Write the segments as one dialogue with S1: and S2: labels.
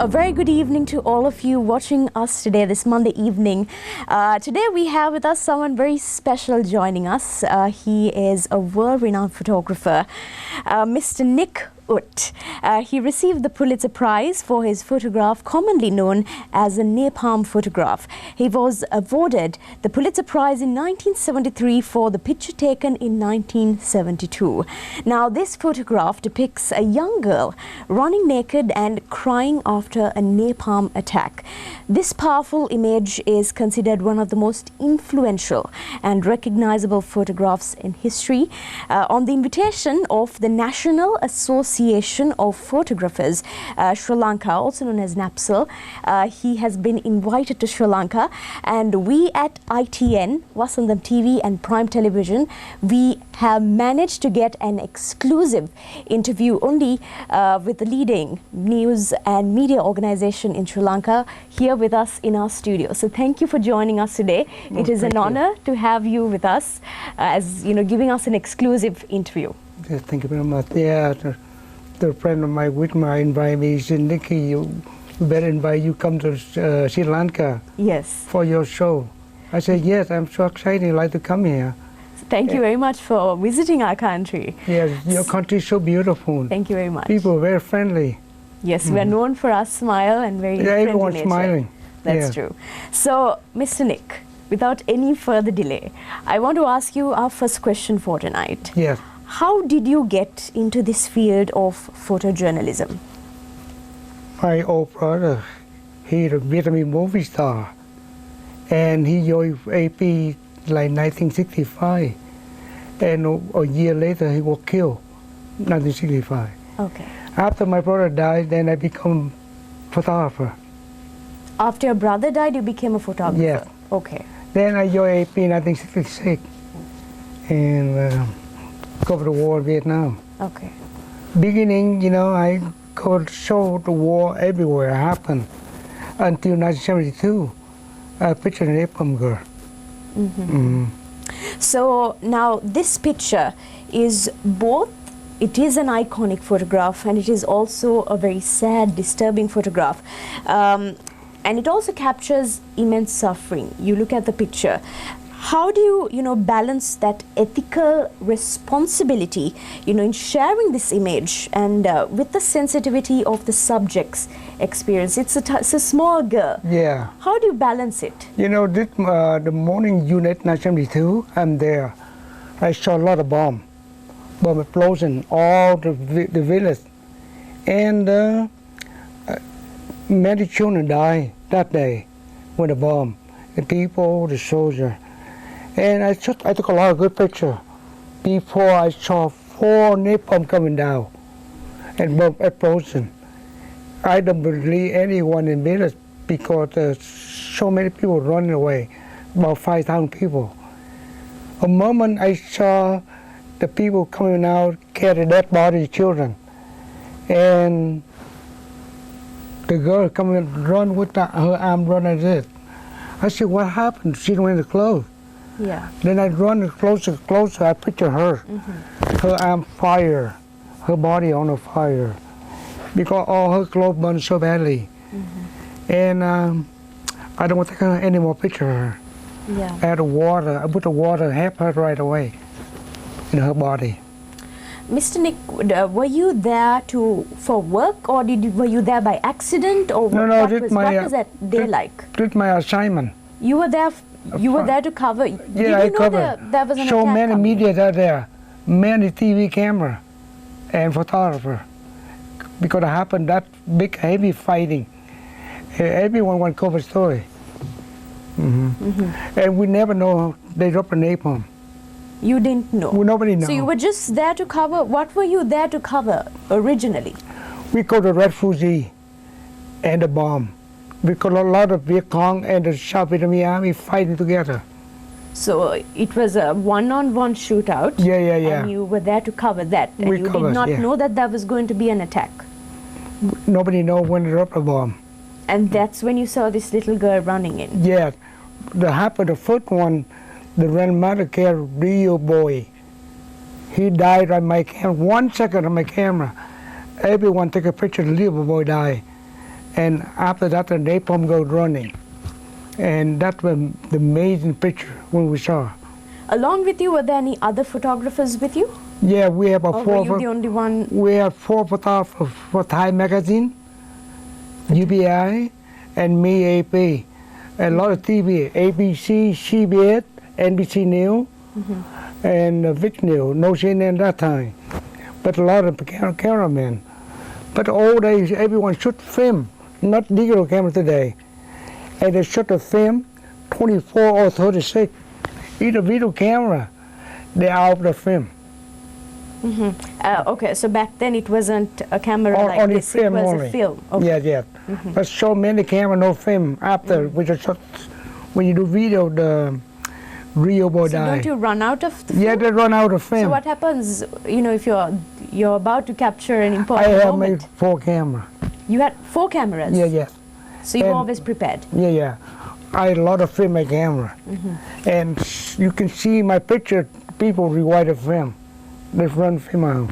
S1: A very good evening to all of you watching us today, this Monday evening. Today we have with us someone very special joining us. He is a world-renowned photographer, Mr. Nick Ut. He received the Pulitzer Prize for his photograph commonly known as a napalm photograph. He was awarded the Pulitzer Prize in 1973 for the picture taken in 1972. Now this photograph depicts a young girl running naked and crying after a napalm attack. This powerful image is considered one of the most influential and recognizable photographs in history. On the invitation of the National Association of Photographers, Sri Lanka, also known as NAPSL, he has been invited to Sri Lanka, and we at ITN, Vasantham TV and Prime Television, we have managed to get an exclusive interview only with the leading news and media organization in Sri Lanka here with us in our studio. So thank you for joining us today. It is an honor to have you with us, as you know, giving us an exclusive interview.
S2: Yes, thank you very much. Yeah, the friend of mine with me invited me. He said, Nikki, you better invite you come to Sri Lanka.
S1: Yes.
S2: For your show. I said, yes, I'm so excited. I'd like to come here.
S1: Thank you very much for visiting our country.
S2: Yes, your country is so beautiful.
S1: Thank you very much.
S2: People are very friendly.
S1: Yes, we are known for our smile and very friendly
S2: everyone's
S1: nature.
S2: Smiling.
S1: That's true. So, Mr. Nick, without any further delay, I want to ask you our first question for tonight.
S2: Yes.
S1: How did you get into this field of photojournalism?
S2: My old brother, he's a Vietnamese movie star, and he joined AP like 1965, and a year later he was killed, 1965.
S1: Okay.
S2: After my brother died, then I become photographer.
S1: After your brother died, you became a photographer?
S2: Yes.
S1: Okay.
S2: Then I joined AP in 1966, and covered the war in Vietnam.
S1: Okay.
S2: Beginning, you know, I could show the war everywhere it happened until 1972. I pictured an napalm girl.
S1: So now this picture is both, it is an iconic photograph and it is also a very sad, disturbing photograph. And it also captures immense suffering. You look at the picture. How do you, balance that ethical responsibility, in sharing this image and with the sensitivity of the subject's experience? It's a small girl.
S2: Yeah.
S1: How do you balance it?
S2: This, the morning unit 1972, I'm there. I saw a lot of bomb explosion all the village, and many children died that day with a bomb. The people, the soldiers. And I took a lot of good pictures before I saw 4 napalm coming down and bomb explosion. I don't believe anyone in village because there's so many people running away, about 5,000 people. A moment I saw the people coming out, carry dead body children, and the girl coming run with her arm running this. I said, what happened? She don't wear the clothes.
S1: Yeah.
S2: Then I run closer, I picture her. Her arm fire, her body on a fire, because all her clothes burned so badly. And I don't want to take any more picture of her.
S1: Yeah.
S2: I had water, I put the water, help her right away in her body.
S1: Mr. Nick, were you there for work, or were you there by accident, or
S2: No,
S1: what was that day like?
S2: This my assignment.
S1: You were there. You were there to cover.
S2: Yeah,
S1: Did you
S2: I
S1: know
S2: covered.
S1: there was an
S2: So
S1: attack
S2: many
S1: coming?
S2: media are there, many TV camera and photographer, because it happened that big heavy fighting. Everyone want to cover story. And we never know they dropped a napalm.
S1: You didn't know.
S2: Nobody knows.
S1: So you were just there to cover. What were you there to cover originally?
S2: We call the refugee and the bomb. Because a lot of Viet Cong and the South Vietnamese army fighting together.
S1: So it was a one-on-one shootout.
S2: Yeah.
S1: And you were there to cover that. And you did not know that there was going to be an attack.
S2: Nobody knows when to drop a bomb.
S1: And that's when you saw this little girl running in.
S2: Yeah. The first one, the grandmother carried real boy. He died on my camera, 1 second on my camera. Everyone took a picture, the little boy died. And after that, the napalm go running. And that was the amazing picture when we saw.
S1: Along with you, were there any other photographers with you?
S2: Yeah, we have
S1: Or were you the only one?
S2: We have 4 photographers for Thai magazine, UBI, and me, AP. A lot of TV, ABC, CBS, NBC News, and Vic News, no CNN that time. But a lot of cameramen. But old days, everyone shoot film, not digital camera today. And they shoot the film 24 or 36. Either video camera, they out the film.
S1: Okay, so back then it wasn't a camera like
S2: only
S1: this,
S2: film
S1: it was
S2: only.
S1: a film. Okay.
S2: Yeah, yeah. But so many camera, no film. After we just shot, when you do video, the real boy
S1: So
S2: die.
S1: don't you run out of the film?
S2: Yeah, they run out of film.
S1: So what happens, if you're about to capture an
S2: I
S1: important
S2: have my
S1: moment?
S2: 4 camera.
S1: You had 4 cameras?
S2: Yeah, yeah.
S1: So you're
S2: And-
S1: always prepared?
S2: Yeah, yeah. I had a lot of film my camera. And you can see my picture, people rewind the film. They run film out.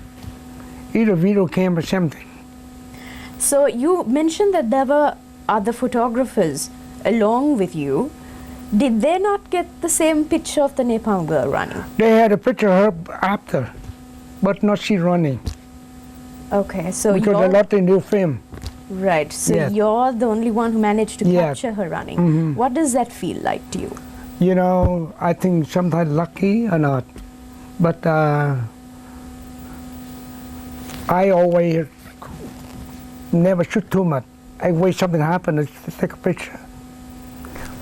S2: Either video camera, something.
S1: So you mentioned that there were other photographers along with you. Did they not get the same picture of the napalm girl running?
S2: They had a picture of her after, but not she running.
S1: Okay, so
S2: Because a
S1: you're
S2: lot in new film.
S1: right. So
S2: Yes.
S1: you're the only one who managed to
S2: Yes.
S1: capture her running. What does that feel like to you?
S2: You know, I think sometimes lucky or not. But I always never shoot too much. I wait something happen to take a picture.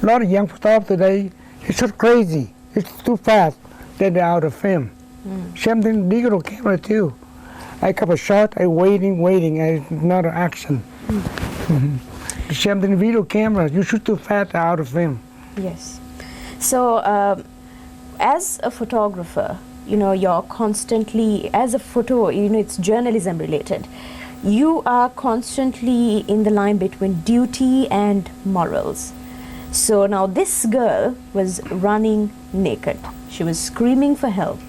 S2: A lot of young photographers today, it's so crazy. It's too fast. Then they're out of film. Same thing digital camera too. I cut a shot, I waiting, not an action. Same thing video camera, you shoot too fast, they're out of film.
S1: Yes. So, as a photographer, you're constantly, as a photo, it's journalism related. You are constantly in the line between duty and morals. So now this girl was running naked. She was screaming for help.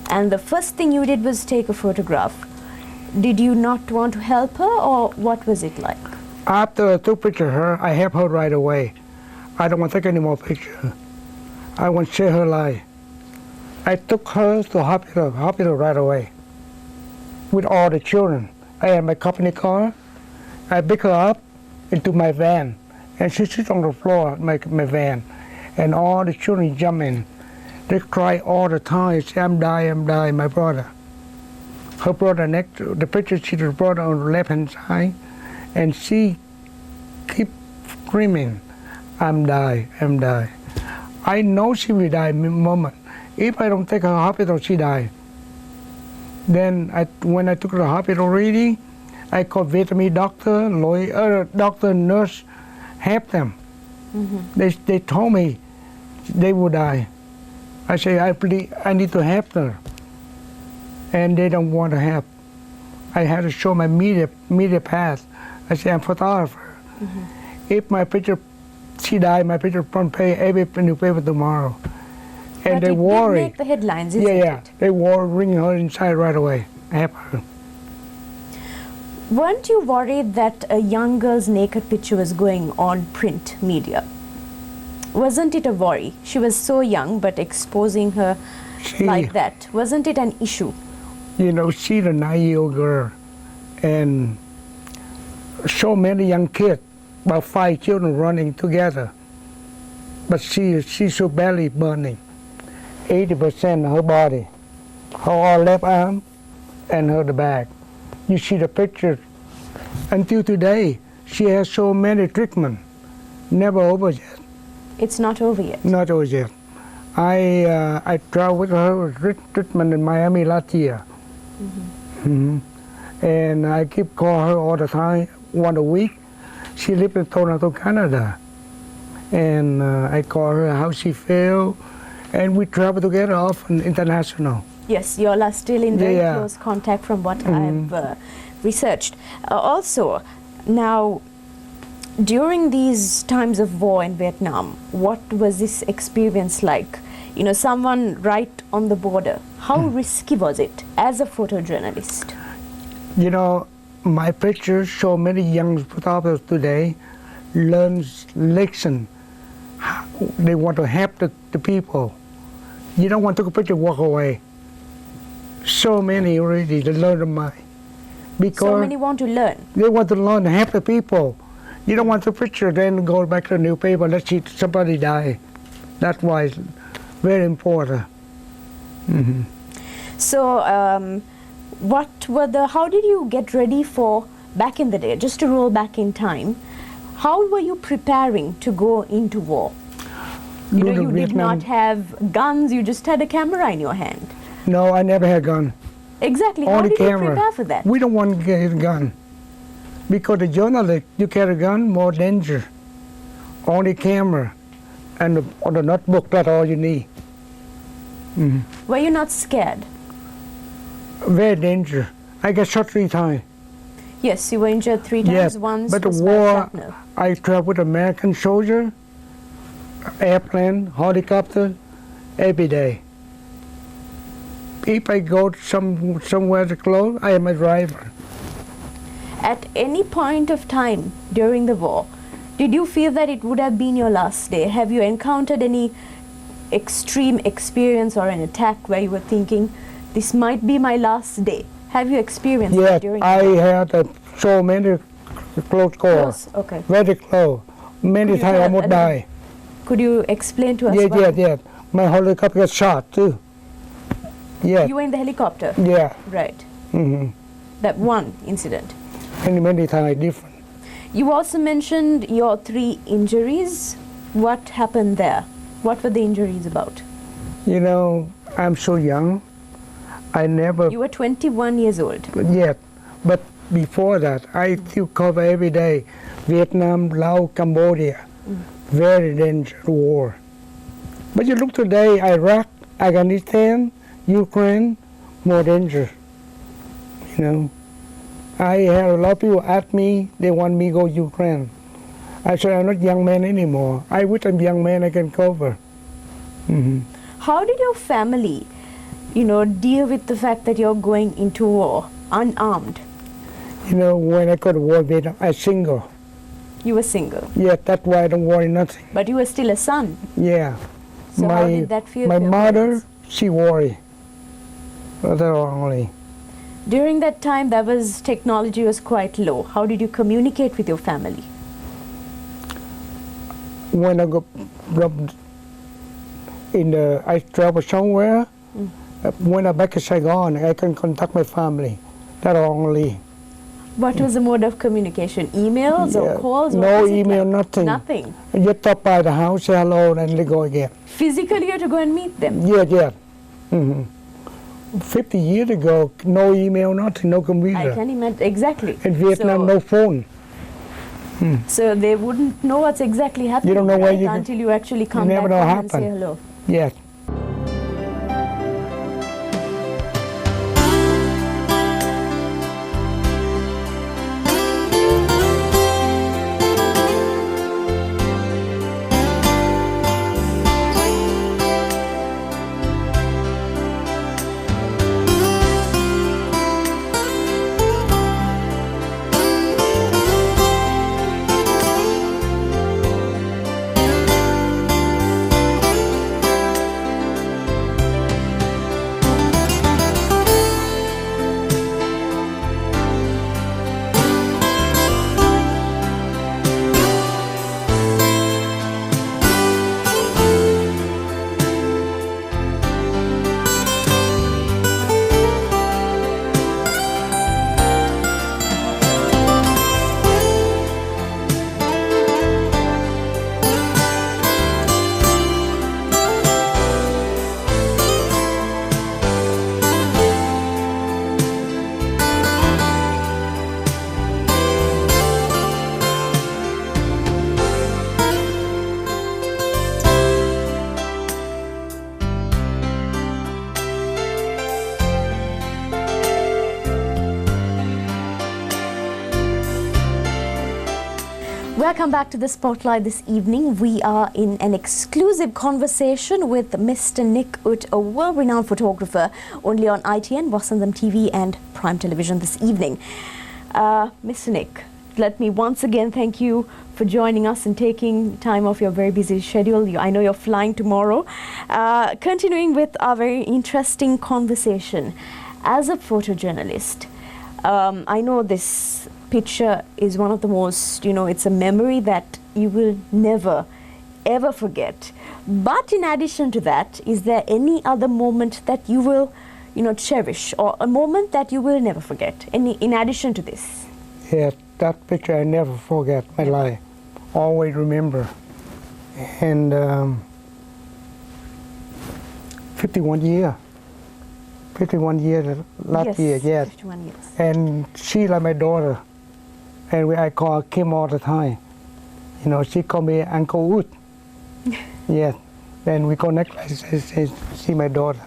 S1: And the first thing you did was take a photograph. Did you not want to help her, or what was it like?
S2: After I took picture of her, I help her right away. I don't want to take any more picture. I want to share her life. I took her to hospital right away with all the children. I had my company car. I pick her up into my van, and she sits on the floor, my van, and all the children jump in. They cry all the time, say, I'm dying, my brother. Her brother next to the picture, she's the brother on the left-hand side, and she keep screaming, I'm dying. I know she will die in a moment. If I don't take her to hospital, she die. Then when I took her to hospital already, I called veterinary doctor, lawyer, doctor, nurse, help them. They told me they would die. I say, I need to help her. And they don't want to help. I had to show my media pass. I say, I'm a photographer. If my picture, she died, my picture front page, every newspaper tomorrow. And
S1: But
S2: they
S1: it did
S2: worry.
S1: make the headlines, isn't
S2: Yeah.
S1: it?
S2: They worry, bring her inside right away. Help her.
S1: Weren't you worried that a young girl's naked picture was going on print media? Wasn't it a worry? She was so young, but exposing her like that, wasn't it an issue?
S2: You know, she's a 9-year-old girl, and so many young kids, about 5 children running together. But she's so badly burning. 80% of her body, her left arm, and her the back. You see the picture. Until today, she has so many treatment. Never over yet.
S1: It's not over yet.
S2: Not over yet. I traveled with her with treatment in Miami last year. And I keep calling her all the time, once a week. She lives in Toronto, Canada. And I call her how she feel, and we travel together often international.
S1: Yes, you all are still in very
S2: Yeah.
S1: close contact from what I've researched. Also, now, during these times of war in Vietnam, what was this experience like? You know, someone right on the border. How risky was it as a photojournalist?
S2: You know, my pictures show many young photographers today learn lesson. They want to help the people. You don't want to take a picture walk away. So many already they learn my because
S1: So many want to learn.
S2: they want to learn to help the people. You don't want to picture then go back to the newspaper. Let's see somebody die. That's why it's very important. Mhm.
S1: So, how did you get ready for back in the day? Just to roll back in time, how were you preparing to go into war? You know,
S2: During
S1: you did
S2: Vietnam-
S1: not have guns, you just had a camera in your hand.
S2: No, I never had a gun.
S1: Exactly. How
S2: Only
S1: did
S2: camera.
S1: you prepare for that?
S2: We don't want to get a gun. Because the journalist, you carry a gun, more danger. Only camera and the notebook, that's all you need. Mhm.
S1: Were you not scared?
S2: Very dangerous. I got shot 3 times.
S1: Yes, you were injured 3 times.
S2: Yes,
S1: Once
S2: but the
S1: was by
S2: war,
S1: shrapnel.
S2: I traveled with American soldier, airplane, helicopter, every day. If I go somewhere to close, I am a driver.
S1: At any point of time during the war, did you feel that it would have been your last day? Have you encountered any extreme experience or an attack where you were thinking, this might be my last day? Have you experienced
S2: Yes,
S1: that during
S2: I
S1: the war?
S2: had so many close calls,
S1: Close? Okay.
S2: very close. Many
S1: Could you
S2: times I
S1: tell
S2: almost
S1: a
S2: die.
S1: Could you explain to us
S2: Yes,
S1: why?
S2: yes, yes. My helicopter got shot too. Yes,
S1: You were in the helicopter?
S2: yeah.
S1: Right.
S2: Mm-hmm.
S1: That one incident.
S2: Many times different.
S1: You also mentioned your 3 injuries. What happened there? What were the injuries about?
S2: You know, I'm so young. I never
S1: You were 21 years old.
S2: yet, but before that, I still cover every day. Vietnam, Laos, Cambodia. Very dangerous war. But you look today, Iraq, Afghanistan, Ukraine, more dangerous. You know, I had a lot of people ask me, they want me to go Ukraine. I said, I'm not young man anymore. I wish I'm young man, I can cover. Mhm.
S1: How did your family, deal with the fact that you're going into war unarmed?
S2: You know, when I go to war, Vietnam, I'm single.
S1: You were single,
S2: Yeah, that's why I don't worry nothing.
S1: but you were still a son.
S2: Yeah.
S1: So how did that feel
S2: My
S1: for your
S2: mother,
S1: parents?
S2: she worry. That's only.
S1: During that time, technology was quite low. How did you communicate with your family?
S2: When I go I travel somewhere, when I'm back to Saigon, I can contact my family. That's only.
S1: What was the mode of communication? Emails
S2: Yeah.
S1: or calls? What
S2: No
S1: was it
S2: email,
S1: like?
S2: nothing.
S1: Nothing.
S2: I just stop by the house, say hello, and they go again.
S1: Physically, you had to go and meet them.
S2: Yeah, yeah. hmm 50 years ago, no email, nothing, no
S1: I
S2: computer.
S1: can imagine. Exactly.
S2: In Vietnam,
S1: So-
S2: no phone.
S1: So they wouldn't know what's exactly happening,
S2: don't know where
S1: right?
S2: you can-
S1: until you actually come
S2: never
S1: back
S2: know
S1: home and say
S2: happen.
S1: hello.
S2: Yes.
S1: Welcome back to the Spotlight this evening. We are in an exclusive conversation with Mr. Nick Ut, a world-renowned photographer, only on ITN, Vasantham TV and Prime Television this evening. Mr. Nick, let me once again thank you for joining us and taking time off your very busy schedule. I know you're flying tomorrow. Continuing with our very interesting conversation, as a photojournalist, I know this picture is one of the most, it's a memory that you will never, ever forget. But in addition to that, is there any other moment that you will, cherish, or a moment that you will never forget, in addition to this?
S2: Yeah, that picture I never forget my life. Always remember. And 51 years last year, yes.
S1: 51 years.
S2: And she like my daughter. And I call her Kim all the time. She call me Uncle Wood. Yes. Then we connect, I say, she my daughter.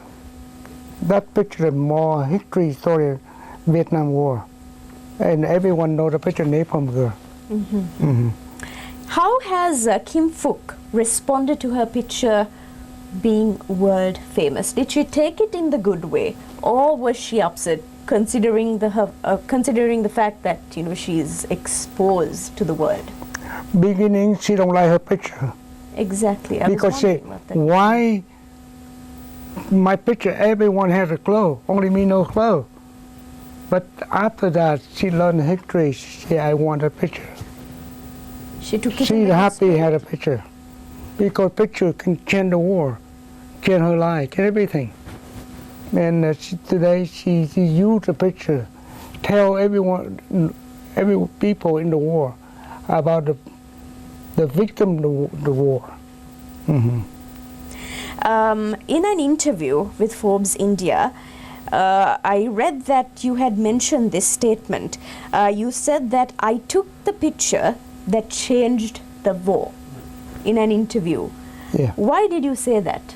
S2: That picture is more history story, Vietnam War. And everyone knows the picture Napalm Girl.
S1: How has Kim Phuc responded to her picture being world famous? Did she take it in the good way, or was she upset considering the fact that she is exposed to the world?
S2: Beginning, she don't like her picture.
S1: Exactly.
S2: Because she, why my picture, everyone has a clothes, only me no clothes. But after that, she learned history. She, I want a picture.
S1: She took it.
S2: She's happy had a picture, because picture can change the war, change her life, change everything. And today she used the picture, tell everyone, every people in the war about the victim of the war.
S1: In an interview with Forbes India, I read that you had mentioned this statement. You said that I took the picture that changed the war, in an interview.
S2: Yeah.
S1: Why did you say that?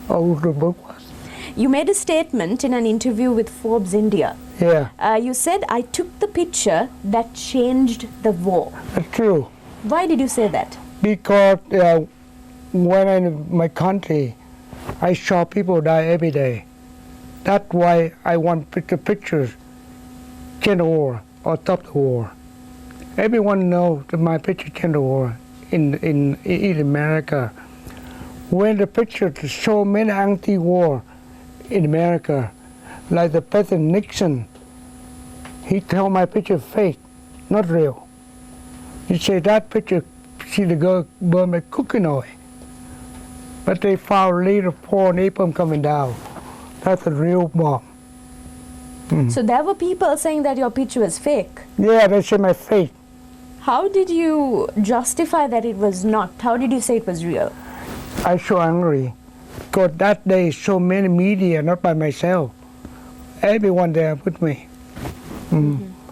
S2: Oh, the book was.
S1: You made a statement in an interview with Forbes India.
S2: Yeah.
S1: You said, I took the picture that changed the war.
S2: That's true.
S1: Why did you say that?
S2: Because when I'm in my country, I saw people die every day. That's why I want pictures, change the war or stop the war. Everyone knows that my picture changed the war in America. When the picture show many anti-war in America, like the President Nixon, he told my picture fake, not real. He said that picture, see the girl burn with cooking oil. But they found later poor napalm coming down. That's a real bomb.
S1: So there were people saying that your picture was fake.
S2: Yeah, they say my fake.
S1: How did you justify that it was not? How did you say it was real?
S2: I so angry. Because that day so many media, not by myself. Everyone there with me.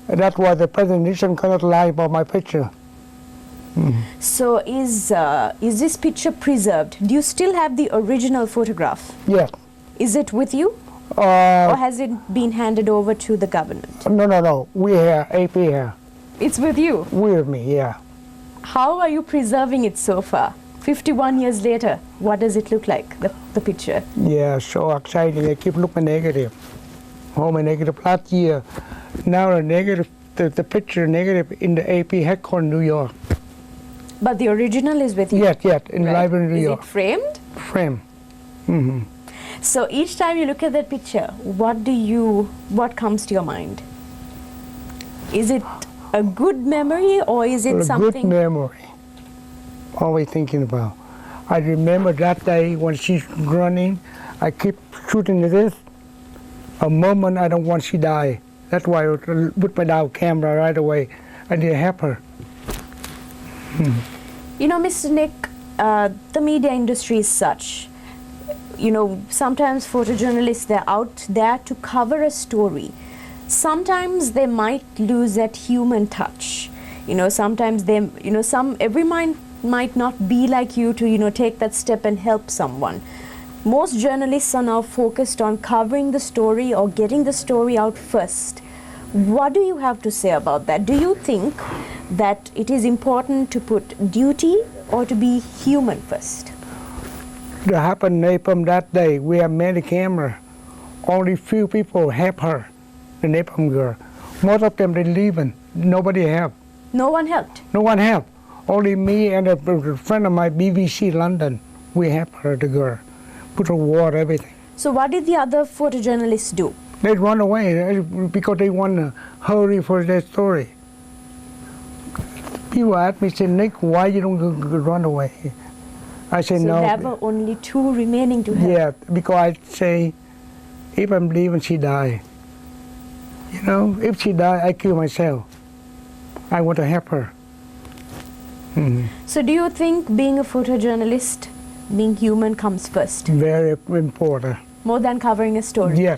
S2: That's why the President Nixon cannot lie about my picture.
S1: So is this picture preserved? Do you still have the original photograph?
S2: Yes.
S1: Is it with you? Or has it been handed over to the government?
S2: No. We here, AP here.
S1: It's with you?
S2: With me, yeah.
S1: How are you preserving it so far? 51 years later, what does it look like, the picture?
S2: Yeah, so exciting. I keep looking negative. Oh, my negative last year. Now the negative, the picture negative in the AP headquarters in New York.
S1: But the original is with you?
S2: Yes, in the library in New York.
S1: Is it framed?
S2: Frame.
S1: So each time you look at that picture, what comes to your mind? Is it a good memory, or is it something?
S2: A good memory. Always thinking about. I remember that day when she's running, I keep shooting at this. A moment I don't want she die. That's why I put my down camera right away. I need to help her.
S1: Mr. Nick, the media industry is such. Sometimes photojournalists, they're out there to cover a story. Sometimes they might lose that human touch. Sometimes they, every mind might not be like you to, take that step and help someone. Most journalists are now focused on covering the story or getting the story out first. What do you have to say about that? Do you think that it is important to put duty or to be human first?
S2: That happened in Napalm that day. We have many cameras. Only few people help her, the Napalm girl. Most of them, they leaving. nobody helped.
S1: No one helped.
S2: No one helped. Only me and a friend of mine, BBC London. We helped her, the girl. Put her water, everything.
S1: So what did the other photojournalists do?
S2: They run away because they want to hurry for their story. People ask me, say, Nick, why you don't run away? I say,
S1: So
S2: no.
S1: there were only 2 remaining to help.
S2: Yeah, because I say, if I'm leaving, she die. You know, if she die, I kill myself. I want to help her.
S1: So do you think being a photojournalist, being human comes first,
S2: Very important.
S1: more than covering a story?
S2: Yeah.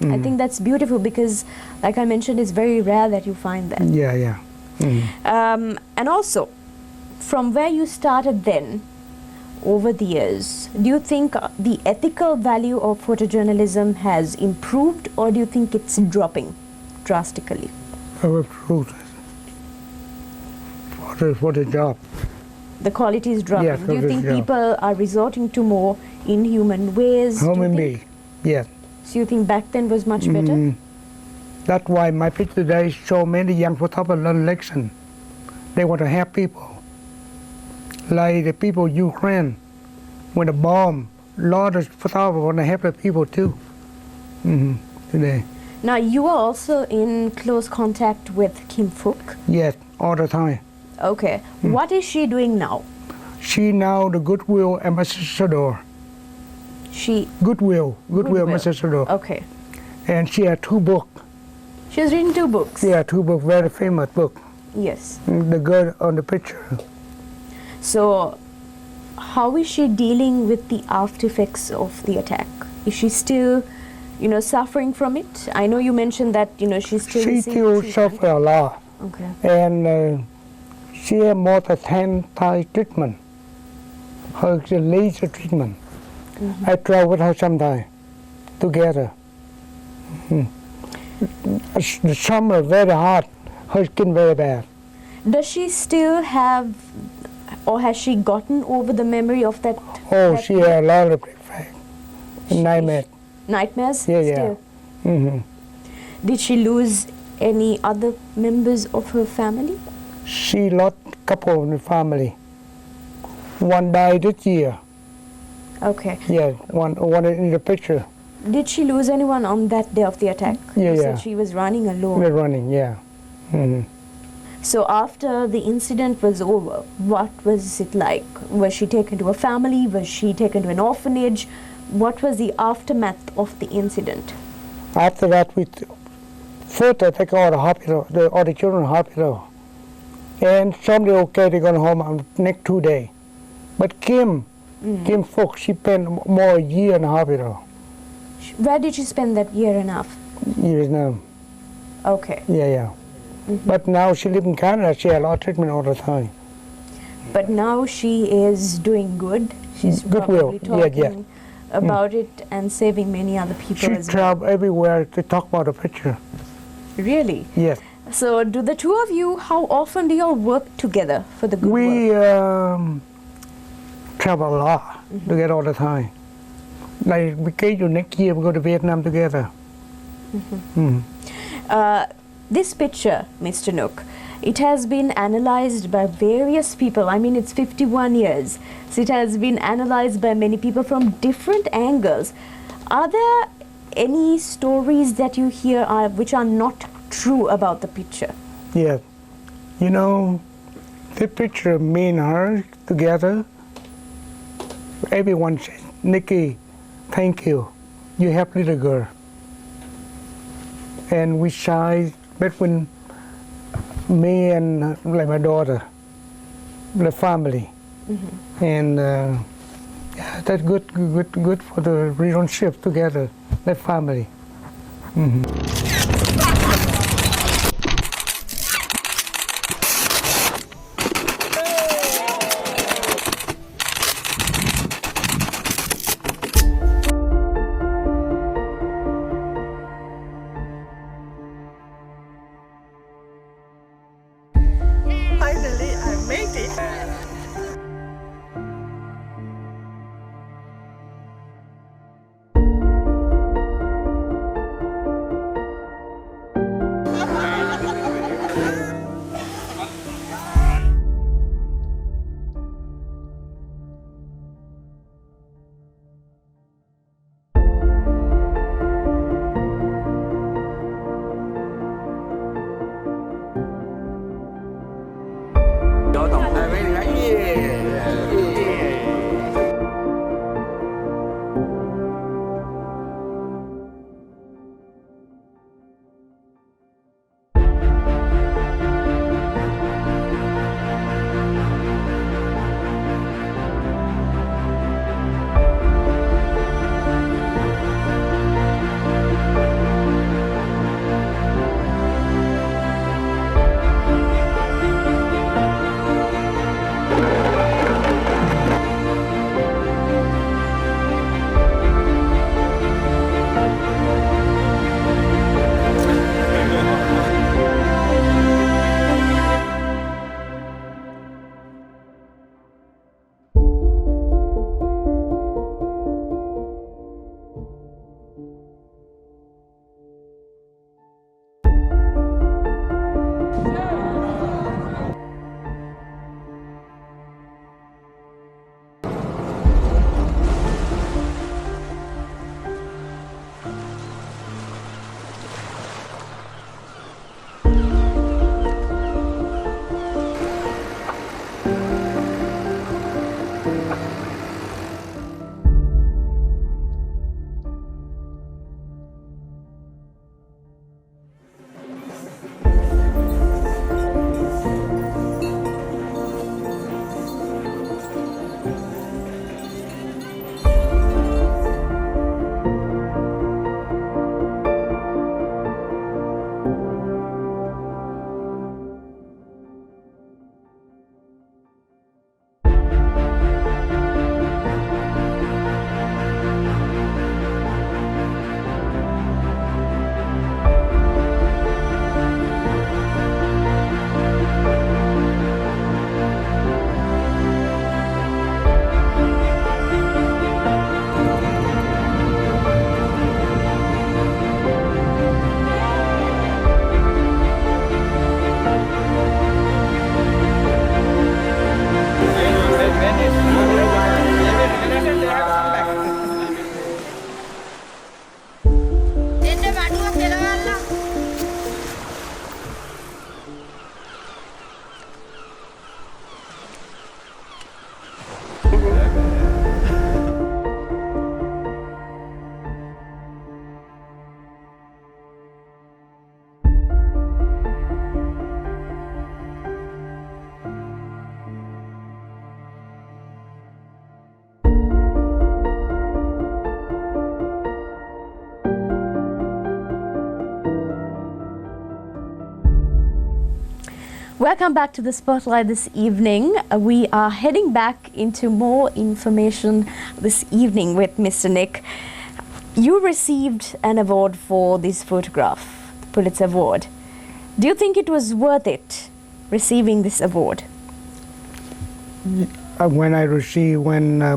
S1: I think that's beautiful because, like I mentioned, it's very rare that you find that.
S2: Yeah, yeah.
S1: And also, from where you started then, over the years, do you think the ethical value of photojournalism has improved, or do you think it's dropping drastically?
S2: Truth. For the job.
S1: The quality is dropping.
S2: Yeah,
S1: Do you
S2: quality
S1: think
S2: is dropping.
S1: people are resorting to more inhuman ways? Do you
S2: Human
S1: think-
S2: being. Yeah.
S1: So you think back then was much better?
S2: That's why my picture today show many young photographers learn lesson. They want to help people. Like the people in Ukraine, when the bomb, a lot of photographers want to help the people too. Today.
S1: Now you are also in close contact with Kim Phuc.
S2: Yes, all the time.
S1: Okay. What is she doing now?
S2: She now the Goodwill ambassador.
S1: She.
S2: Goodwill
S1: Goodwill.
S2: ambassador.
S1: Okay.
S2: And she had 2 books.
S1: She has written 2 books.
S2: Yeah, 2 books, very famous book.
S1: Yes.
S2: The girl on the picture.
S1: So, how is she dealing with the after effects of the attack? Is she still, suffering from it? I know you mentioned that, she's still
S2: She
S1: receiving
S2: still
S1: treatment.
S2: suffer a lot.
S1: Okay.
S2: And she had more than 10 times treatment. Her laser treatment. I travel with her sometimes, together. The summer very hot, her skin very bad.
S1: Does she still have, or has she gotten over the memory of that?
S2: Oh,
S1: that
S2: she had a lot of nightmares.
S1: nightmares?
S2: Yeah, yeah.
S1: Still?
S2: hmm
S1: Did she lose any other members of her family?
S2: She lost a couple in the family. One died this year.
S1: Okay.
S2: Yeah, one in the picture.
S1: Did she lose anyone on that day of the attack?
S2: Yeah,
S1: You said
S2: yeah.
S1: she was running alone.
S2: We're running, yeah.
S1: So after the incident was over, what was it like? Was she taken to a family? Was she taken to an orphanage? What was the aftermath of the incident?
S2: After that, we first I take all the hospital, all the children hospital. And somebody okay, they gone home on next 2 days. But Kim Phuc, she spent more a year in the hospital.
S1: Where did she spend that year and a half?
S2: Years now.
S1: Okay.
S2: Yeah, yeah. But now she lives in Canada. She has a lot of treatment all the time.
S1: But now she is doing good. She's
S2: Goodwill.
S1: probably
S2: Yeah,
S1: talking
S2: yeah.
S1: about it and saving many other people
S2: She
S1: as well.
S2: travel everywhere to talk about the picture.
S1: Really?
S2: Yes.
S1: So do the two of you, how often do you all work together for the good work?
S2: We travel a lot together all the time. Like we came to next year, we go to Vietnam together.
S1: This picture, Mr. Nook, it has been analyzed by various people. I mean, it's 51 years. So it has been analyzed by many people from different angles. Are there any stories that you hear which are not true about the picture?
S2: Yes. You know, the picture of me and her together, everyone says, Nikki, thank you. You helped little girl. And we shy between me and like my daughter, the family. And yeah, that's good for the relationship together, the family.
S3: Finally, I made it.
S1: Welcome back to the Spotlight this evening. We are heading back into more information this evening with Mr. Nick. You received an award for this photograph, Pulitzer Award. Do you think it was worth it, receiving this award?
S2: When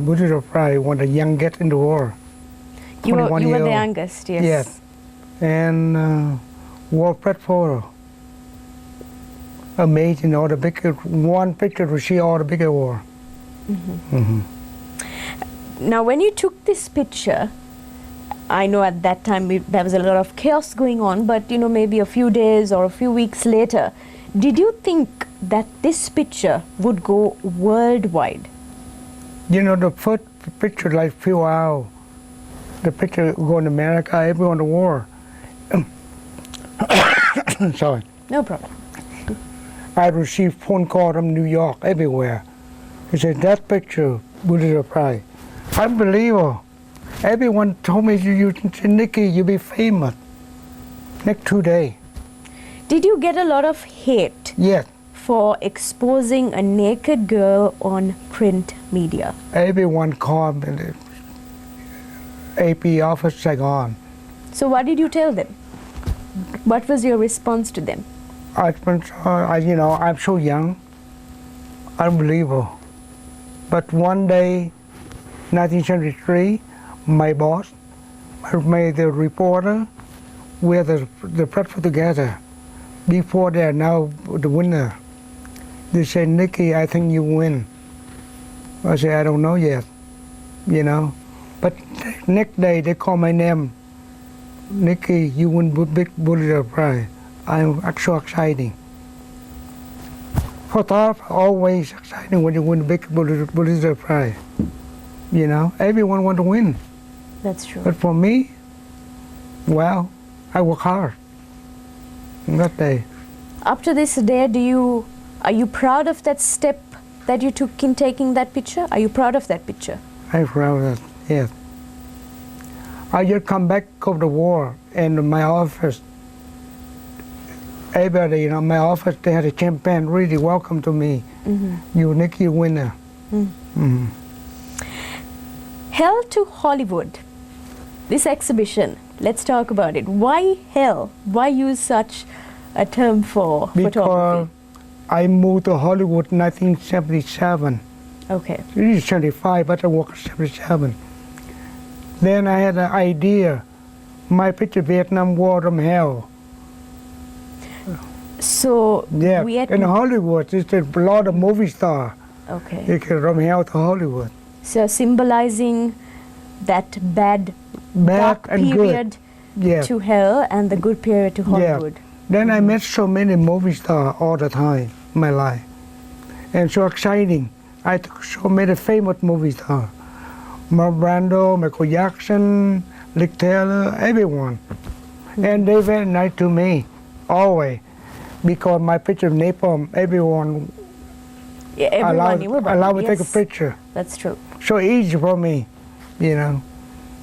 S2: Pulitzer Prize, when the youngest in the world.
S1: You were
S2: 21
S1: the
S2: year old.
S1: youngest, yes.
S2: Yes. And World Press Photo. Amazing, all the big, one picture to see all the big award.
S1: Now, when you took this picture, I know at that time there was a lot of chaos going on, but maybe a few days or a few weeks later, did you think that this picture would go worldwide?
S2: The first picture, like few hours, the picture go in America, everywhere in the world. Sorry.
S1: No problem.
S2: I received phone call from New York, everywhere. He said, that picture, Pulitzer Prize. Unbelievable. Everyone told me, Nikki, you'll be famous. Next 2 days.
S1: Did you get a lot of hate
S2: Yes.
S1: for exposing a naked girl on print media?
S2: Everyone called me, the AP office Saigon.
S1: So what did you tell them? What was your response to them?
S2: I'm so young, unbelievable. But one day, 1973, my boss, the reporter, we had the breakfast together. Before they are now the winner. They say, Nikki, I think you win. I say, I don't know yet, But next day they call my name, Nikki, you win big Pulitzer Prize. I'm so exciting. Photography always exciting when you win big Pulitzer Prize. Everyone want to win.
S1: That's true.
S2: But for me, well, I work hard. That day.
S1: Up to this day, are you proud of that step that you took in taking that picture? Are you proud of that picture?
S2: I'm proud of that, yes. I just come back of the war in my office. Everybody, my office, they had a champagne, really welcome to me. You, Nikki, winner.
S1: Hell to Hollywood. This exhibition, let's talk about it. Why hell? Why use such a term for
S2: Because
S1: photography?
S2: I moved to Hollywood in 1977.
S1: Okay.
S2: Really 75, but I worked in 77. Then I had an idea. My picture, Vietnam War from hell.
S1: So
S2: Yeah, in Hollywood, it's a lot of movie stars.
S1: Okay.
S2: They came from hell to Hollywood.
S1: So symbolizing that bad dark
S2: and
S1: period
S2: good. Yeah.
S1: to hell and the good period to Hollywood.
S2: Then I met so many movie stars all the time in my life. And so exciting. I took so many famous movie stars. Marlon Brando, Michael Jackson, Rick Taylor, everyone. And they very nice to me, always. Because my picture of Napalm, everyone
S1: Yeah, everyone knew about
S2: allowed
S1: it,
S2: me to take a
S1: yes.
S2: picture.
S1: That's true.
S2: So easy for me,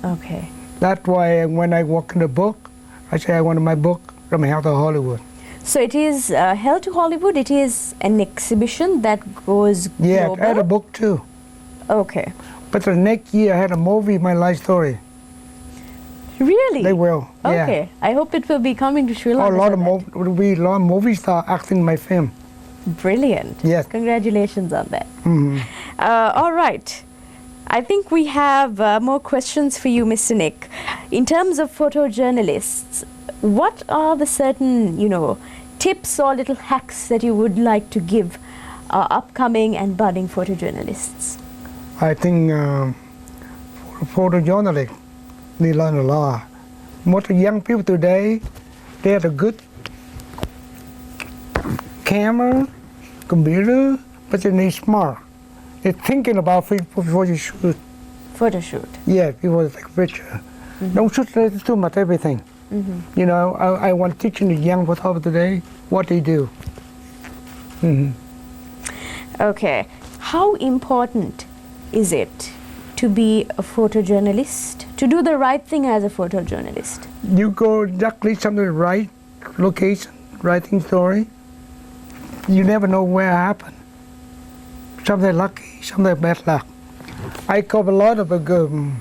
S1: Okay.
S2: That's why when I work in the book, I say I want my book from Hell to Hollywood.
S1: So it is Hell to Hollywood. It is an exhibition that goes
S2: Yeah,
S1: global.
S2: I had a book too.
S1: Okay.
S2: But the next year I had a movie, My Life Story.
S1: Really?
S2: They will. Yeah.
S1: Okay. I hope it will be coming to Sri
S2: A
S1: Lanka.
S2: lot
S1: so
S2: of a lot of movie stars acting in my film.
S1: Brilliant.
S2: Yes.
S1: Congratulations on that. All right. I think we have more questions for you, Mr. Nick. In terms of photojournalists, what are the certain, tips or little hacks that you would like to give upcoming and budding photojournalists?
S2: I think photojournalists need to learn a lot. Most young people today, they have a good camera, computer, but they need smart. They're thinking about before you shoot.
S1: Photo shoot.
S2: Yeah, before you take a picture. Don't shoot too much everything. I want teaching the young photographers today what they do.
S1: Okay. How important is it to be a photojournalist, to do the right thing as a photojournalist?
S2: You go exactly something right location, writing story, You never know where it happened. Something lucky, something bad luck. I cover a lot of a good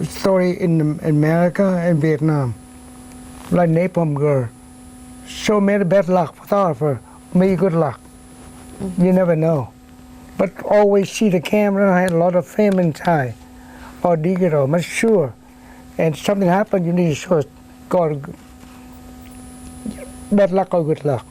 S2: story in America and Vietnam, like Napalm Girl. So many bad luck photographer, me good luck. You never know. But always see the camera, I had a lot of film inside, or digital, I'm sure. And something happened, you need to show God bad luck or good luck.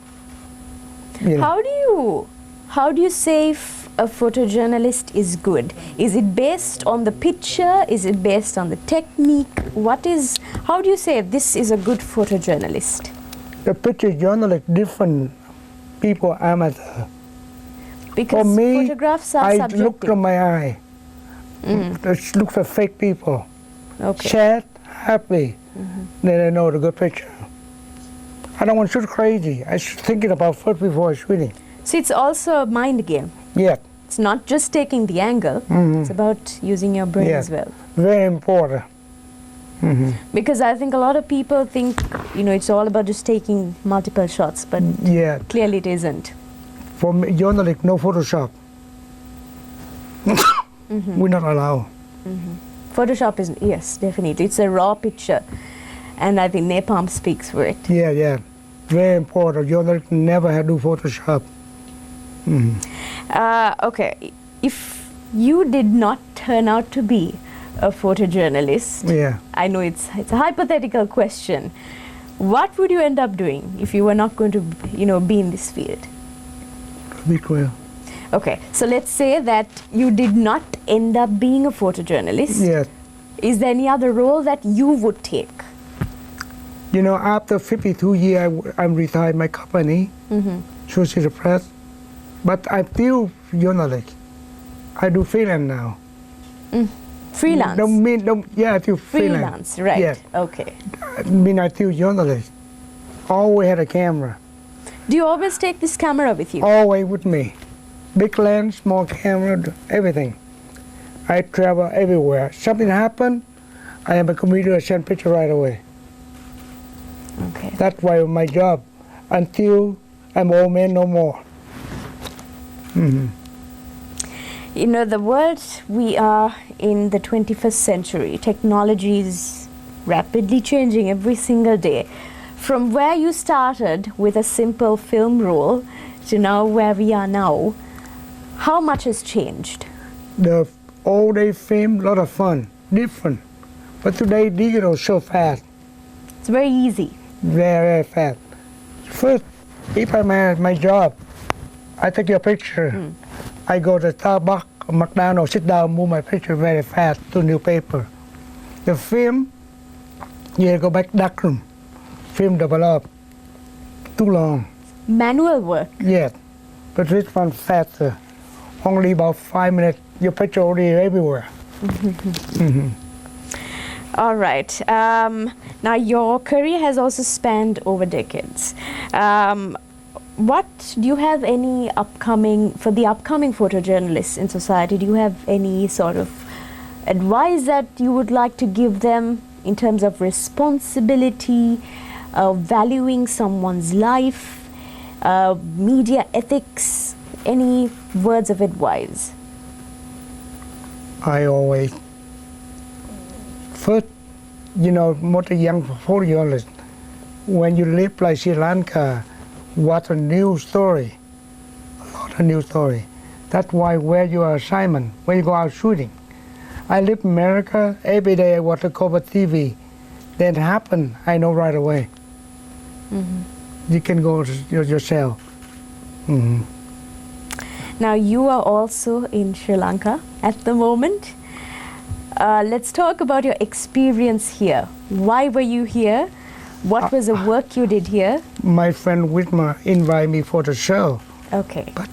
S2: You know.
S1: How do you say if a photojournalist is good? Is it based on the picture? Is it based on the technique? How do you say this is a good photojournalist?
S2: The picture journalist, different people, amateur.
S1: Because
S2: For me,
S1: photographs are
S2: I
S1: subjective.
S2: look from my eye. Just look for fake people.
S1: Okay.
S2: Sad, happy, then I know the good picture. I don't want to shoot crazy. I should thinking about first before shooting.
S1: So it's also a mind game.
S2: Yeah,
S1: It's not just taking the angle, it's about using your brain
S2: yeah,
S1: as well.
S2: very important.
S1: Because I think a lot of people think, it's all about just taking multiple shots, but
S2: Yeah,
S1: clearly it isn't.
S2: for me, journalist, no Photoshop. We're not allowed.
S1: Photoshop is, yes, definitely. It's a raw picture. And I think Napalm speaks for it.
S2: Yeah, very important. Journalist never had to do Photoshop.
S1: Okay, if you did not turn out to be a photojournalist,
S2: Yeah,
S1: I know it's a hypothetical question, what would you end up doing if you were not going to, be in this field?
S2: to be clear.
S1: Okay, so let's say that you did not end up being a photojournalist.
S2: Yeah,
S1: Is there any other role that you would take?
S2: After 52 years, I'm retired my company, Associated Press, but I'm still journalist. I do freelance now.
S1: Freelance?
S2: I do freelance.
S1: Freelance, right.
S2: Yeah,
S1: Okay.
S2: I still journalist. Always had a camera,
S1: Do you always take this camera with you?
S2: always with me. Big lens, small camera, everything. I travel everywhere. Something happen, I have a computer, I send picture right away.
S1: Okay.
S2: That's why my job, until I'm old man, no more.
S1: The world, we are in the 21st century. Technology is rapidly changing every single day. From where you started with a simple film roll to now where we are now, how much has changed?
S2: The old day film, lot of fun, different. But today digital so fast,
S1: It's very easy.
S2: very fast. First, if I'm at my job, I take your picture. I go to Starbucks, McDonald's, sit down, move my picture very fast to newspaper. The film, go back dark room. Film develop too long.
S1: Manual work.
S2: Yes, but this one faster. Only about 5 minutes, your picture already everywhere.
S1: All right. Now, your career has also spanned over decades. What do you have any for the upcoming photojournalists in society? Do you have any sort of advice that you would like to give them in terms of responsibility, valuing someone's life, media ethics? Any words of advice?
S2: I always, first, most young photojournalists, when you live like Sri Lanka, what a new story, a lot of new story. That's why where you are assignment, when you go out shooting. I live in America, every day I watch the cover TV. Then happen, I know right away. You can go yourself.
S1: Now, you are also in Sri Lanka at the moment. Let's talk about your experience here. Why were you here? What was the work you did here?
S2: My friend Whitmer invited me for the show,
S1: Okay.
S2: but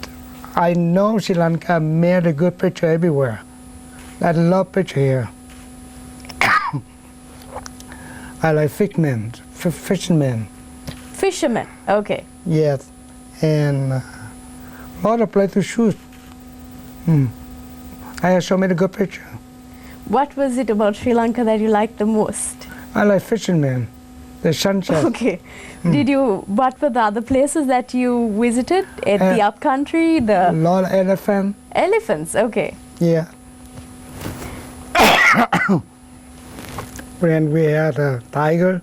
S2: I know Sri Lanka made a good picture everywhere. I love picture here. I like fishermen.
S1: Fisherman. Okay.
S2: Yes, and a lot of place to shoot. I have so many good pictures.
S1: What was it about Sri Lanka that you liked the most?
S2: I like fishermen. the sunset.
S1: Okay. What were the other places that you visited? At the upcountry,
S2: A
S1: the
S2: lot of elephant.
S1: elephants, okay.
S2: Yeah. When we had a tiger.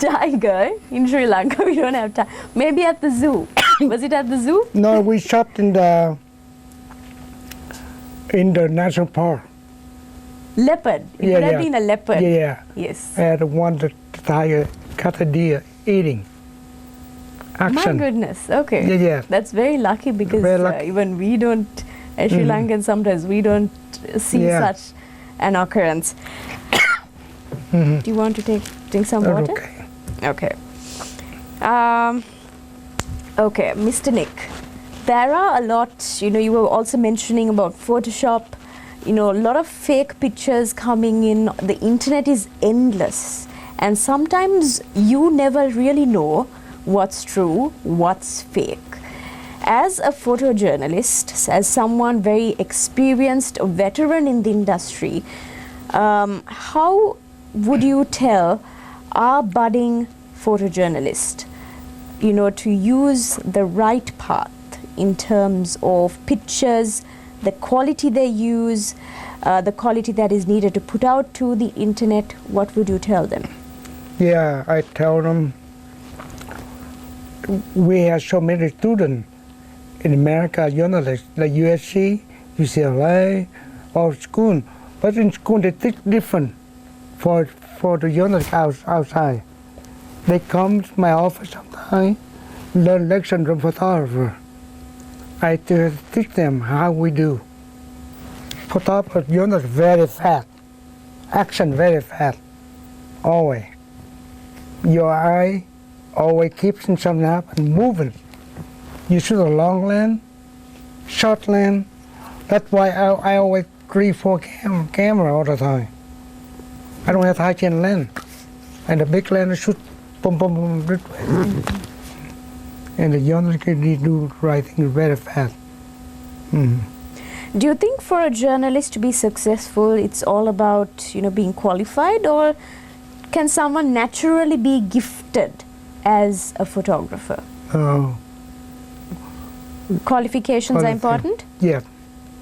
S1: Tiger in Sri Lanka, we don't have time. Maybe at the zoo. Was it at the zoo?
S2: No, we shot in the national park.
S1: Leopard. It could have been a leopard.
S2: Yeah.
S1: Yes.
S2: I had one the tiger cut a deer eating. Action.
S1: My goodness. Okay.
S2: Yeah.
S1: That's very lucky because
S2: Very lucky.
S1: even we don't, as Sri Lankans, sometimes we don't see
S2: Yeah.
S1: such an occurrence. Do you want to drink some water?
S2: Okay.
S1: Okay. Okay, Mr. Nick, there are a lot, you were also mentioning about Photoshop, a lot of fake pictures coming in. The internet is endless. And sometimes you never really know what's true, what's fake. As a photojournalist, as someone very experienced, a veteran in the industry, how would you tell our budding photojournalist, to use the right path in terms of pictures, the quality they use, the quality that is needed to put out to the internet? What would you tell them?
S2: Yeah, I tell them we have so many students in America, journalists, like USC, UCLA, or school. But in school they think different for the journalists outside. They come to my office sometimes, learn lesson from photographer. I teach them how we do. Photographer, journalists very fast, action very fast, always. Your eye always keeps something up and moving. You shoot a long lens, short lens. That's why I always 3-4 camera all the time. I don't have high-end lens. And the big lens shoot boom, boom, boom, this way. And the journalist can do the right thing very fast.
S1: Do you think for a journalist to be successful, it's all about, being qualified, or can someone naturally be gifted as a photographer? Qualifications are important?
S2: Yeah.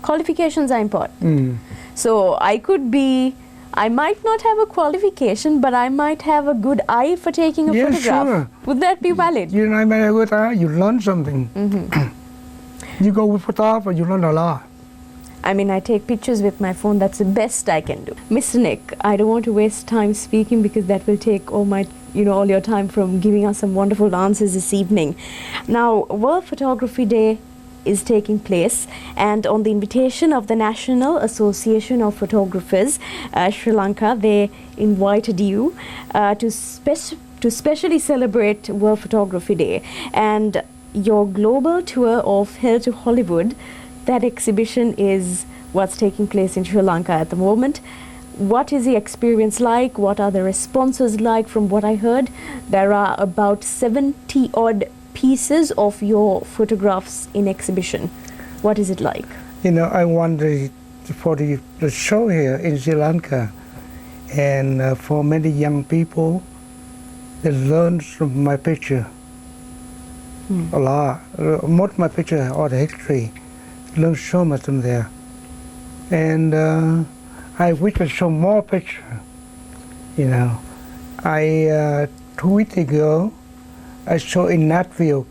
S1: Qualifications are important. So I might not have a qualification, but I might have a good eye for taking a
S2: Yeah,
S1: photograph.
S2: sure.
S1: Would that be valid?
S2: You know, I good eye, you learn something. You go with photographer, you learn a lot.
S1: I take pictures with my phone. That's the best I can do. Mr. Nick, I don't want to waste time speaking because that will take all your time from giving us some wonderful answers this evening. Now, World Photography Day is taking place, and on the invitation of the National Association of Photographers, Sri Lanka, they invited you to specially celebrate World Photography Day. And your global tour of Hell to Hollywood, that exhibition is what's taking place in Sri Lanka at the moment. What is the experience like? What are the responses like? From what I heard, there are about 70 odd pieces of your photographs in exhibition. What is it like?
S2: I wonder for the show here in Sri Lanka, and for many young people, they learn from my picture a lot. Most of my pictures are the history. Learn so much from there. And I wish to show more pictures. 2 weeks ago, I saw in Nashville,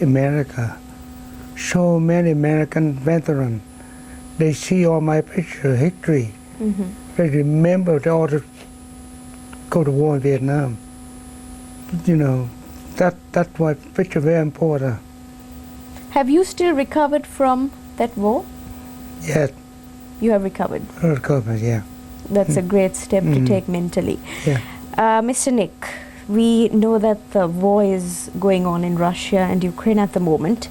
S2: America, so many American veterans. They see all my picture history. They remember they all go to war in Vietnam. That's why picture very important.
S1: Have you still recovered from that war?
S2: Yes,
S1: You have recovered.
S2: yeah.
S1: That's a great step to take mentally.
S2: Yeah.
S1: Mr. Nick, we know that the war is going on in Russia and Ukraine at the moment.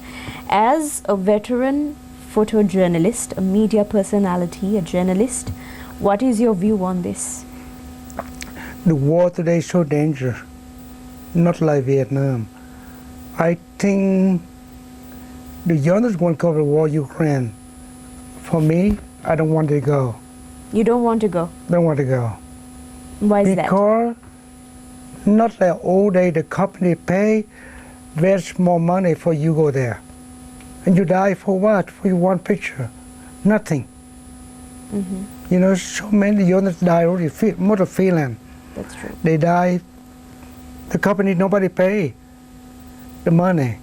S1: As a veteran photojournalist, a media personality, a journalist, what is your view on this?
S2: The war today is so dangerous, not like Vietnam. I think the journalists want to cover war Ukraine. For me, I don't want to go.
S1: You don't want to go.
S2: Don't want to go.
S1: Why is that?
S2: Because Not like all day the company pay very small money for you go there. And you die for what? For one picture. Nothing. You know, so many units die already, most of Finland.
S1: That's true.
S2: They die, the company, nobody pay the money.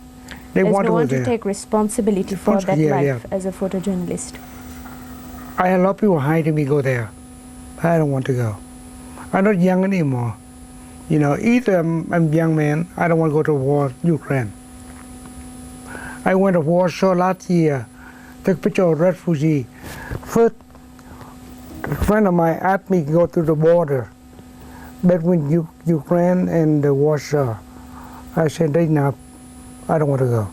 S2: They
S1: There's
S2: want
S1: no
S2: to go
S1: one to
S2: there.
S1: take responsibility for that
S2: Yeah,
S1: life
S2: yeah.
S1: as a photojournalist.
S2: I had a lot of people hiding me go there. I don't want to go. I'm not young anymore. You know, either I'm young man, I don't want to go to war, Ukraine. I went to Warsaw last year, took picture of refugee. First, a friend of mine asked me to go to the border between Ukraine and Warsaw. I said, no, I don't want to go.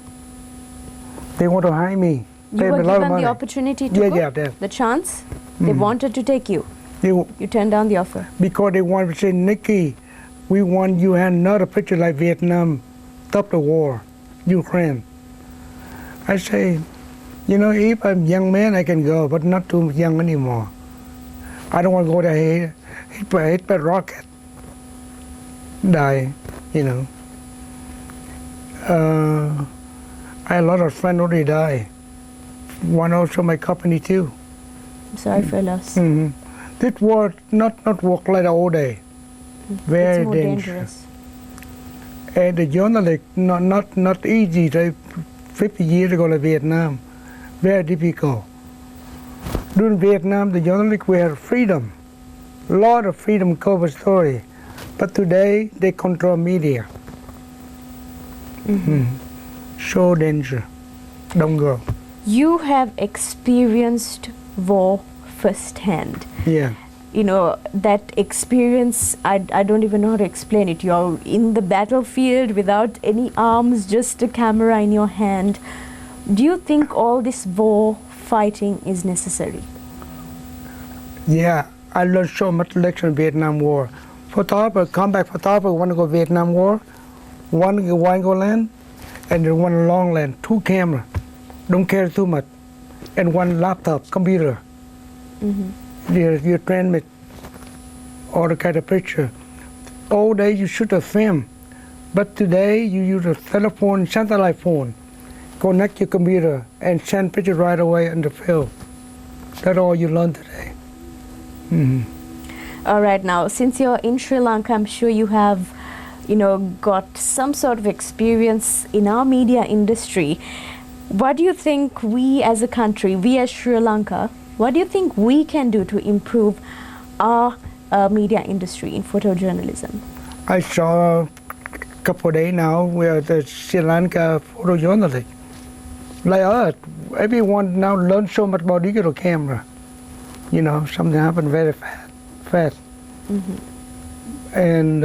S2: They want to hire me.
S1: You
S2: Pay
S1: were
S2: me a lot of
S1: given
S2: money.
S1: the opportunity to
S2: Yeah,
S1: go?
S2: yeah, yeah.
S1: The chance? They wanted to take you.
S2: They-
S1: You turned down the offer.
S2: because they want to say, Nikki, we want you to have another picture like Vietnam, stop the war, Ukraine. I say, you know, if I'm a young man, I can go, but not too young anymore. I don't want to go there, hit by rocket, die, you know. I had a lot of friends already die. One also my company too.
S1: I'm sorry for your loss.
S2: hmm This war not work like the old day. Very
S1: It's more
S2: dangerous.
S1: dangerous.
S2: And the journalist not easy. Like 50 years ago, like Vietnam, very difficult. During Vietnam, the journalists were freedom, a lot of freedom cover story. But today they control media. So danger. Don't go.
S1: You have experienced war firsthand.
S2: Yeah.
S1: You know, that experience, I don't even know how to explain it. You're in the battlefield without any arms, just a camera in your hand. Do you think all this war fighting is necessary?
S2: Yeah, I learned so much lesson in Vietnam War. Photographer, combat photographer, want to go Vietnam War, one go land, and then one long land, 2 camera, don't carry too much, and 1 laptop, computer. You train with all the kind of picture. All day you shoot a film, but today you use a telephone, satellite phone, connect your computer, and send picture right away in the film. That's all you learn today.
S1: All right, now, since you're in Sri Lanka, I'm sure you have, you know, got some sort of experience in our media industry. What do you think we as a country, we as Sri Lanka, what do you think we can do to improve our media industry in photojournalism?
S2: I saw a couple of days now where the Sri Lanka photojournalist, like us, everyone now learns so much about digital camera. You know, something happened very fast. And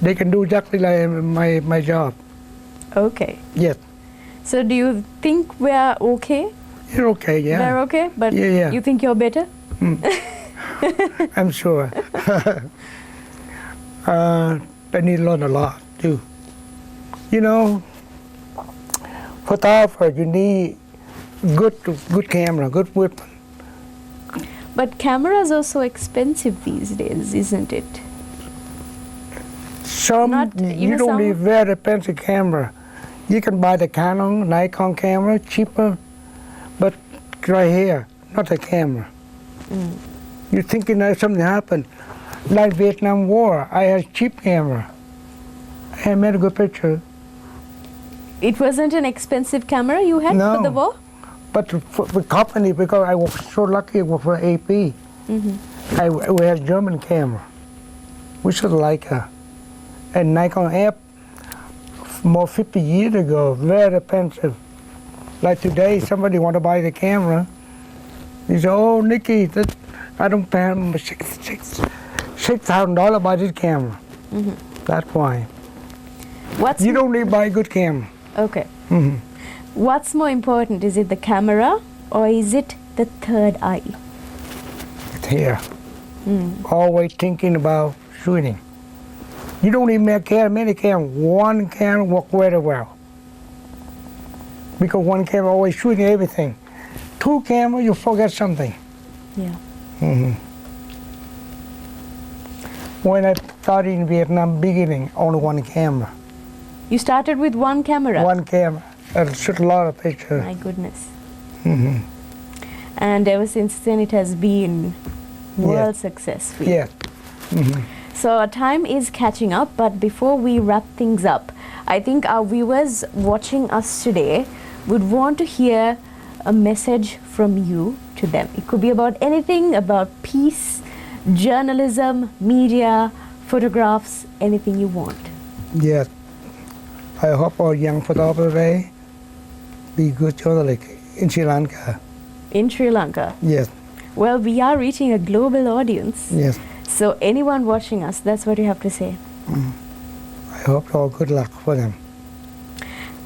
S2: they can do exactly like my job.
S1: Okay.
S2: Yes,
S1: So do you think we're okay?
S2: you're okay, yeah.
S1: We're okay? But
S2: Yeah, yeah.
S1: you think you're better?
S2: I'm sure. They need to learn a lot too. You know, photographer, you need good camera, good weapon.
S1: But cameras are so expensive these days, isn't it?
S2: Some
S1: Not- you
S2: you
S1: know,
S2: don't
S1: some-
S2: need very expensive camera. You can buy the Canon, Nikon camera, cheaper, but right here, not a camera. You're thinking that something happened. Like Vietnam War, I had cheap camera. I made a good picture.
S1: It wasn't an expensive camera you had
S2: No.
S1: for the war?
S2: But for the company, because I was so lucky, I worked for AP. We had German camera, which was Leica. And Nikon app, more 50 years ago, very expensive. Like today, somebody want to buy the camera. He said, oh, Nikki, I don't pay him $6,000 buy this camera. That's why.
S1: What's
S2: You don't need to buy a good camera.
S1: Okay. What's more important? Is it the camera or is it the third eye?
S2: Here. Always thinking about shooting. You don't need many camera. One camera work very well. Because one camera always shooting everything. 2 cameras, you forget something.
S1: Yeah.
S2: When I started in Vietnam beginning, only one camera.
S1: You started with one camera?
S2: One camera. I shoot a lot of pictures.
S1: My goodness.
S2: Hmm.
S1: And ever since then it has been world
S2: Yes.
S1: success for you.
S2: Yes. Hmm.
S1: So our time is catching up, but before we wrap things up, I think our viewers watching us today would want to hear a message from you to them. It could be about anything, about peace, journalism, media, photographs, anything you want.
S2: Yes. I hope our young photographers today be good journalists in Sri Lanka.
S1: In Sri Lanka.
S2: Yes.
S1: Well, we are reaching a global audience.
S2: Yes.
S1: So anyone watching us, that's what you have to say.
S2: I hope all good luck for them.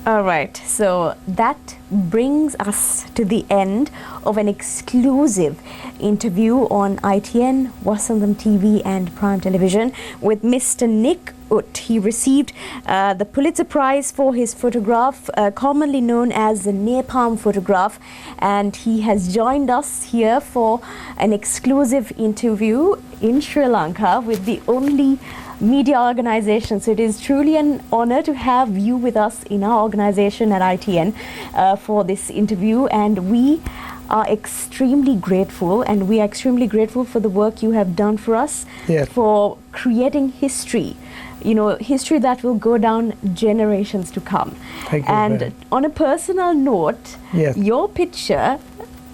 S1: All right, so that brings us to the end of an exclusive interview on ITN, Vasantham TV and Prime Television with Mr. Nick Ut. He received the Pulitzer Prize for his photograph, commonly known as the napalm photograph, and he has joined us here for an exclusive interview in Sri Lanka with the only media organization. So it is truly an honor to have you with us in our organization at ITN for this interview, and we are extremely grateful, and we are extremely grateful for the work you have done for us,
S2: Yes.
S1: for creating history, you know, history that will go down generations to come.
S2: Thank you
S1: And
S2: very
S1: on a personal note,
S2: Yes.
S1: your picture,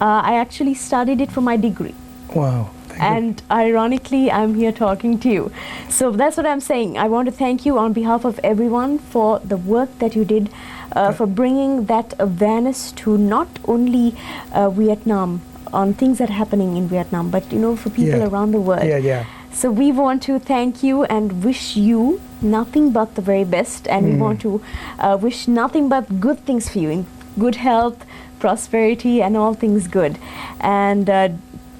S1: I actually studied it for my degree.
S2: Wow. Thank you.
S1: And ironically, I'm here talking to you. So that's what I'm saying. I want to thank you on behalf of everyone for the work that you did, for bringing that awareness to not only Vietnam, on things that are happening in Vietnam, but you know, for people
S2: Yeah.
S1: around the world.
S2: Yeah, yeah.
S1: So we want to thank you and wish you nothing but the very best, and we want to wish nothing but good things for you, in good health, prosperity, and all things good. And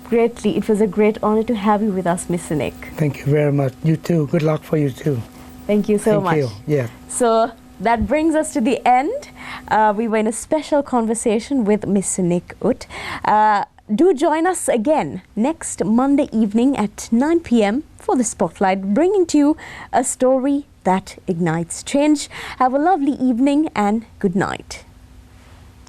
S1: greatly, it was a great honor to have you with us, Mr. Nick.
S2: Thank you very much. You too. Good luck for you too.
S1: Thank you so
S2: Thank
S1: much.
S2: you. Yes.
S1: So that brings us to the end. We were in a special conversation with Mr. Nick Ut. Do join us again next Monday evening at 9 p.m. for the Spotlight, bringing to you a story that ignites change. Have a lovely evening and good night.